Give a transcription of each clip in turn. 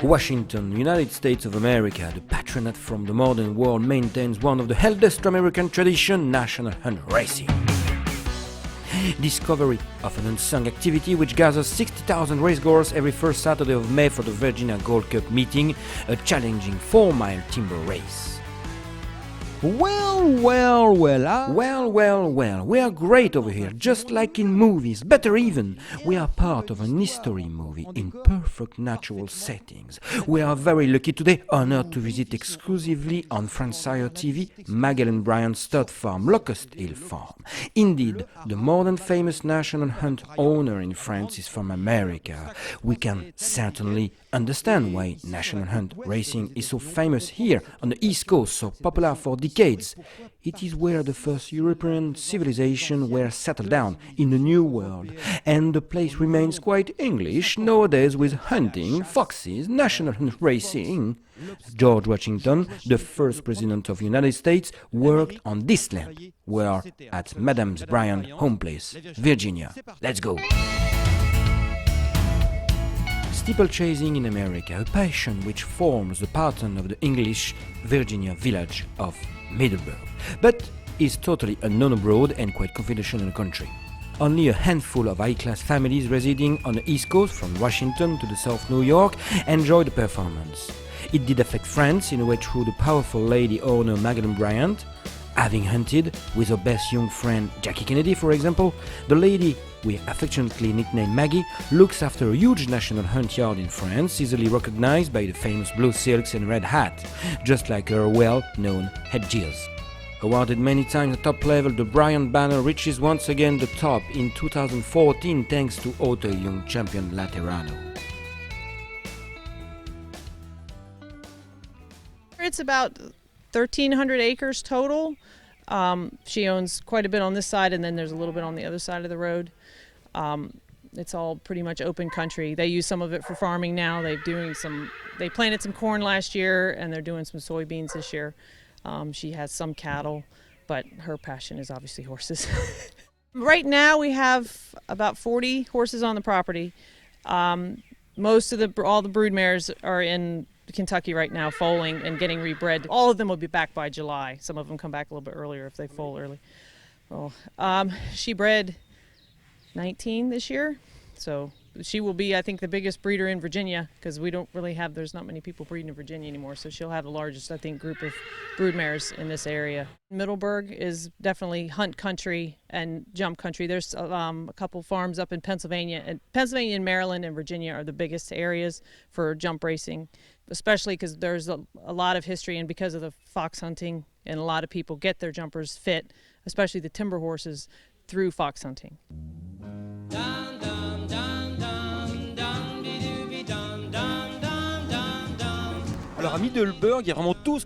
Washington, United States of America, the patronate from the modern world, maintains one of the eldest American tradition, national hunt racing. Discovery of an unsung activity which gathers 60,000 racegoers every first Saturday of May for the Virginia Gold Cup meeting, a challenging 4-mile timber race. Well, we are great over here, just like in movies, better even. We are part of an history movie in perfect natural settings. We are very lucky today, honored to visit exclusively on Francire TV, Meggan Bryant's stud farm, Locust Hill Farm. Indeed, the more than famous national hunt owner in France is from America. We can certainly understand why national hunt racing is so famous here on the East Coast, so popular for decades. It is where the first European civilization were settled down in the New World, and the place remains quite English nowadays with hunting, foxes, national hunt racing. George Washington, the first president of the United States, worked on this land. We are at Meggan Bryant's home place, Virginia. Let's go! Steeplechasing in America, a passion which forms the pattern of the English Virginia village of Middleburgh, but is totally unknown abroad and quite confidential in the country. Only a handful of high-class families residing on the East Coast, from Washington to the South New York, enjoy the performance. It did affect France in a way through the powerful lady owner Meggan Bryant. Having hunted with her best young friend Jockey Kennedy, for example, the lady we affectionately nicknamed Maggie looks after a huge national hunt yard in France, easily recognized by the famous blue silks and red hat, just like her well-known headgears. Awarded many times at top level, the Bryant banner reaches once again the top in 2014 thanks to auto young champion Laterano. It's about 1,300 acres total. She owns quite a bit on this side, and then there's a little bit on the other side of the road. It's all pretty much open country. They use some of it for farming now. They planted some corn last year, and they're doing some soybeans this year. She has some cattle, but her passion is obviously horses. Right now we have about 40 horses on the property. Most of all the brood mares are in Kentucky right now, foaling and getting rebred. All of them will be back by July. Some of them come back a little bit earlier if they foal early. She bred 19 this year, so she will be, I think, the biggest breeder in Virginia, because there's not many people breeding in Virginia anymore, so she'll have the largest, I think, group of brood mares in this area. Middleburgh is definitely hunt country and jump country. There's a couple farms up in Pennsylvania, and Maryland and Virginia are the biggest areas for jump racing, especially because there's a lot of history, and because of the fox hunting, and a lot of people get their jumpers fit, especially the timber horses, through fox hunting.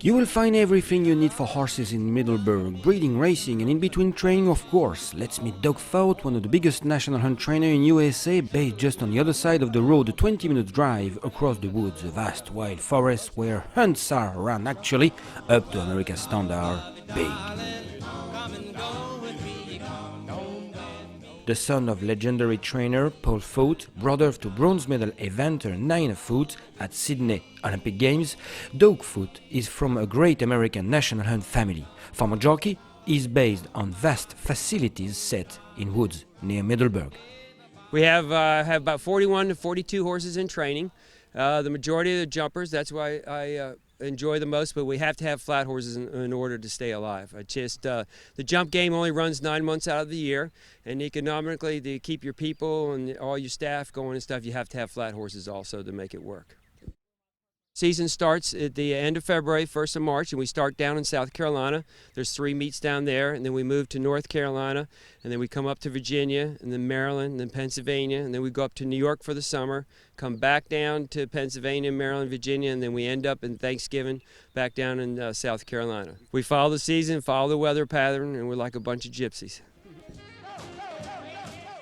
You will find everything you need for horses in Middleburgh, breeding, racing, and in between training, of course. Let's meet Doug Fout, one of the biggest national hunt trainers in USA, based just on the other side of the road, a 20-minute drive across the woods, a vast wild forest where hunts are run actually up to America's standard, big. The son of legendary trainer Paul Fout, brother to bronze medal eventer 9 foot at Sydney Olympic Games, Doug Fout is from a great American national hunt family. Former jockey, is based on vast facilities set in woods near Middleburgh. We have about 41 to 42 horses in training. The majority of the jumpers, that's why I enjoy the most, but we have to have flat horses in order to stay alive. The jump game only runs 9 months out of the year, and economically, to keep your people and all your staff going and stuff, you have to have flat horses also to make it work. Season starts at the end of February, 1st of March, and we start down in South Carolina. There's 3 meets down there, and then we move to North Carolina, and then we come up to Virginia, and then Maryland, and then Pennsylvania, and then we go up to New York for the summer, come back down to Pennsylvania, Maryland, Virginia, and then we end up in Thanksgiving back down in South Carolina. We follow the season, follow the weather pattern, and we're like a bunch of gypsies.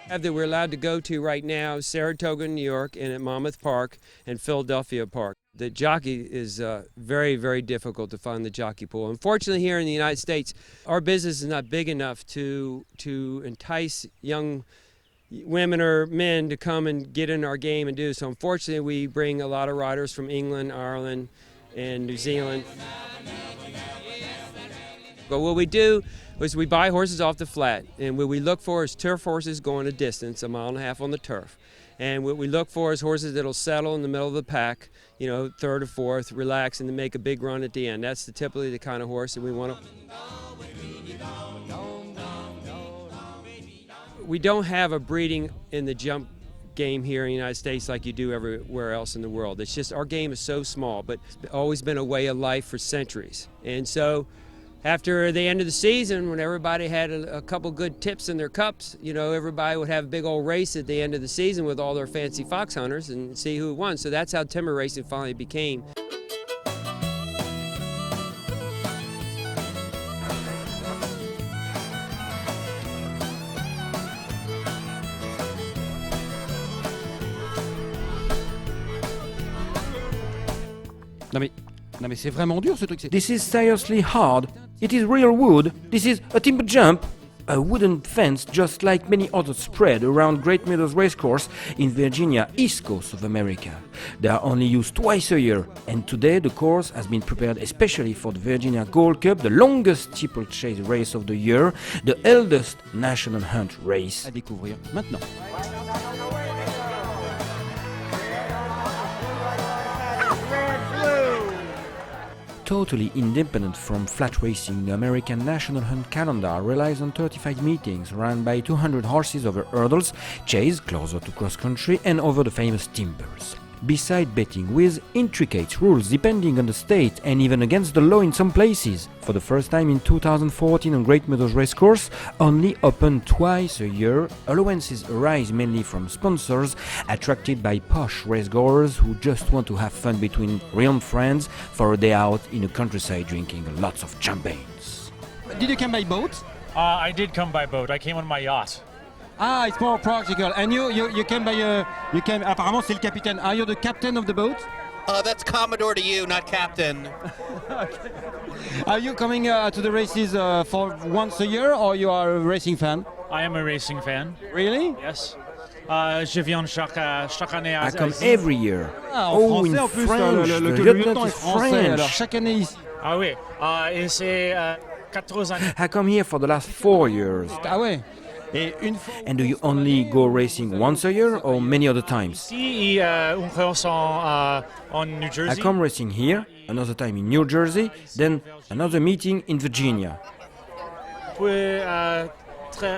That we're allowed to go to right now is Saratoga, New York, and at Monmouth Park and Philadelphia Park. The jockey is very, very difficult to find the jockey pool. Unfortunately, here in the United States, our business is not big enough to entice young women or men to come and get in our game and do. So unfortunately, we bring a lot of riders from England, Ireland, and New Zealand. But what we do is we buy horses off the flat, and what we look for is turf horses going a distance, 1.5 miles on the turf. And what we look for is horses that'll settle in the middle of the pack, you know, third or fourth, relax, and then make a big run at the end. That's typically the kind of horse that we want to. We don't have a breeding in the jump game here in the United States like you do everywhere else in the world. It's just our game is so small, but it's always been a way of life for centuries. And so after the end of the season, when everybody had a couple good tips in their cups, you know, everybody would have a big old race at the end of the season with all their fancy fox hunters and see who won. So that's how timber racing finally became. Non mais c'est vraiment dur ce truc. This is seriously hard. It is real wood. This is a timber jump. A wooden fence just like many others spread around Great Meadow racecourse in Virginia, east coast of America. They are only used twice a year, and today the course has been prepared especially for the Virginia Gold Cup, the longest steeplechase race of the year, the eldest national hunt race. À découvrir maintenant. Totally independent from flat racing, the American National Hunt calendar relies on 35 meetings run by 200 horses over hurdles, chase closer to cross-country and over the famous timbers. Beside betting with intricate rules depending on the state and even against the law in some places. For the first time in 2014 on Great Meadows Racecourse, only open twice a year, allowances arise mainly from sponsors attracted by posh racegoers who just want to have fun between real friends for a day out in the countryside drinking lots of champagnes. Did you come by boat? I did come by boat. I came on my yacht. Ah, it's more practical. And you came by you came. Apparemment, c'est le capitaine. Are you the captain of the boat? That's Commodore to you, not Captain. Are you coming to the races for once a year, or you are a racing fan? I am a racing fan. Really? Yes. Je viens chaque année à I come every year. Ah, Oh, in français en plus. French. Le The lieutenant lieutenant est is français. French. Alors chaque année ici. Ah oui. Et c'est 4 années. I come here for the last 4 years. Ah ouais. Et une fois. And do you only go racing once a year or many other times? Ici, une course en New I Jersey. come racing here, another time in New Jersey, then another meeting in Virginia. Puis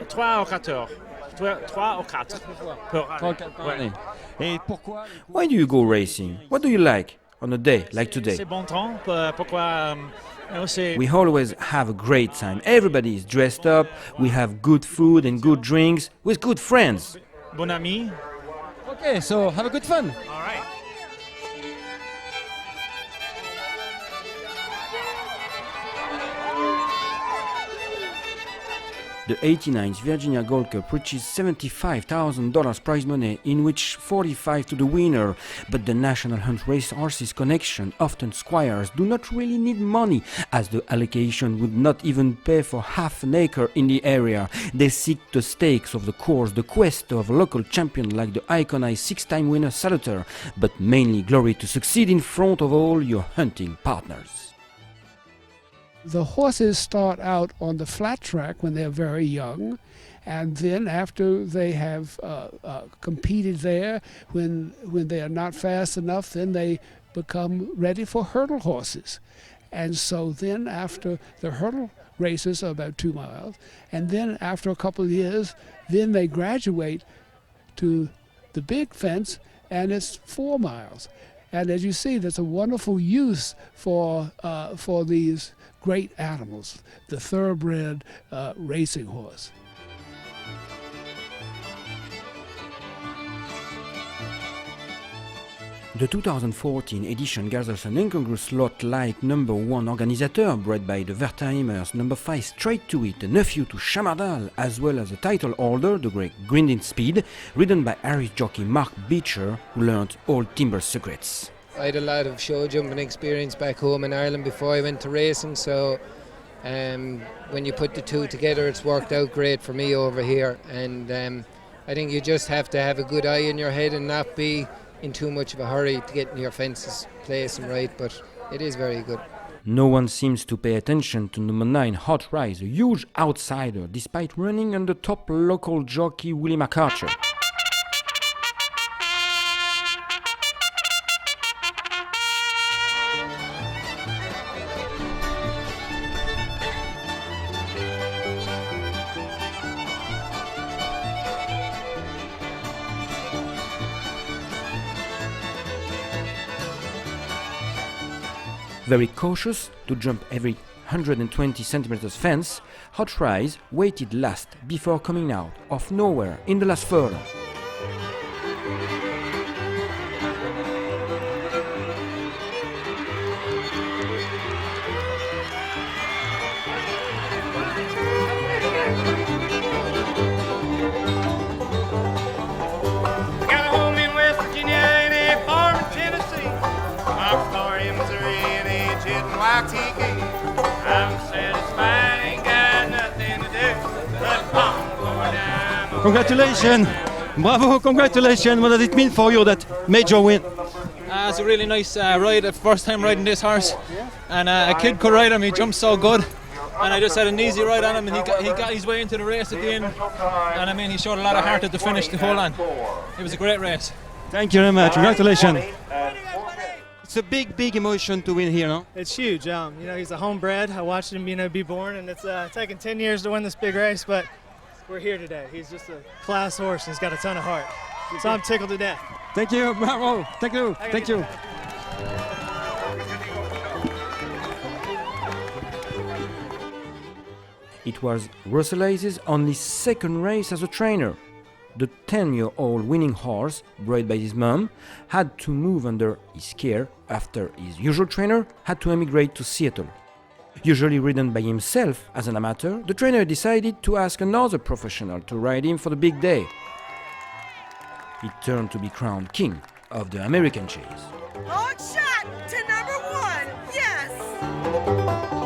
3 ou 4 heures. 3 ou 4 Par Ouais. année. Et pourquoi? Why do you go racing? What do you like on a day like today? C'est bon temps. Pourquoi c'est We always have a great time. Everybody is dressed up. We have good food and good drinks with good friends. bon ami. Okay, so have a good fun. All right. The 89th Virginia Gold Cup reaches $75,000 prize money, in which 45 to the winner. But the National Hunt Race Horses Connection, often squires, do not really need money, as the allocation would not even pay for half an acre in the area. They seek the stakes of the course, the quest of a local champion like the iconized 6-time winner Salter, but mainly glory to succeed in front of all your hunting partners. The horses start out on the flat track when they're very young, and then after they have competed there, when they are not fast enough, then they become ready for hurdle horses. And so then after the hurdle races are about 2 miles, and then after a couple of years, then they graduate to the big fence, and it's 4 miles. And as you see, there's a wonderful use for these great animals, the thoroughbred racing horse. The 2014 edition gathers an incongruous lot like number 1 organisateur, bred by the Wertheimers, number 5 Straight to It, a nephew to Chamardal, as well as the title holder, the great Grinding Speed, ridden by Irish jockey Mark Beecher, who learnt all timber secrets. I had a lot of show jumping experience back home in Ireland before I went to racing, so when you put the two together, it's worked out great for me over here. And I think you just have to have a good eye in your head and not be in too much of a hurry to get your fences placed and right, but it is very good. No one seems to pay attention to number 9 Hot Rize, a huge outsider, despite running under top local jockey Willie McArcher. Very cautious to jump every 120 centimeters fence, Hot Rize waited last before coming out of nowhere in the last furlong. Got a home in West Virginia and a farm in Tennessee. Rockstar in Missouri and a jet in Waikiki. I'm satisfied, ain't got nothing to do but pump going down. Congratulations! Bravo, congratulations! What does it mean for you, that major win? It's a really nice ride, first time riding this horse, and a kid could ride him, he jumped so good, and I just had an easy ride on him, and he got his way into the race at the end, and I mean he showed a lot of heart at the finish to hold on. It was a great race. Thank you very much, congratulations! It's a big emotion to win here, no? It's huge. You know, he's a homebred. I watched him, be born, and it's taken 10 years to win this big race, but we're here today. He's just a class horse, and he's got a ton of heart. So I'm tickled to death. Thank you, bravo, thank you, thank you. It was Russell Hayes' only second race as a trainer. The 10-year-old winning horse, bred by his mum, had to move under his care after his usual trainer had to emigrate to Seattle. Usually ridden by himself as an amateur, the trainer decided to ask another professional to ride him for the big day. He turned to be crowned king of the American Chase. Long shot to number 1, yes!